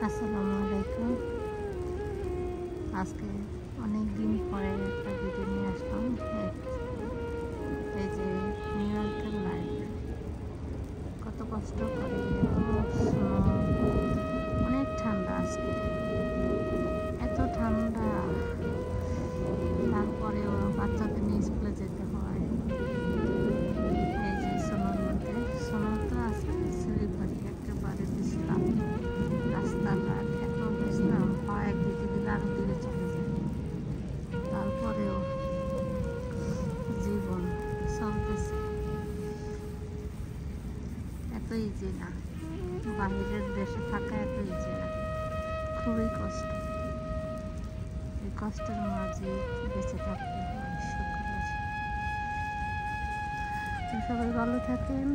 আসসালামু আলাইকুম। আজকে অনেক দিন পরে একটা ভিডিও নিয়ে আসলাম। এই যে নিউ ইয়র্কের লাইফ, কত কষ্ট করে, অনেক ঠান্ডা আজকে, এত ঠান্ডা, তারপরেও বাচ্চাদের নিয়ে স্কুলে যেতে হয়। এই যে সোনোর মধ্যে, সোনো তো আজকে সেলিব্রিটি একেবারে বিশ্রাম, রাস্তাঘাট এত বিশ্রাম হয়, দিকে দিলে আরো দূরে চলে যায়। তারপরেও জীবন চলতেছে, এত ইজি না, বাহিরের দেশে থাকা এত ইজি না, খুবই কষ্ট। এই কষ্টের মাঝে বেঁচে থাকতে হয়। সবাই ভালো থাকেন।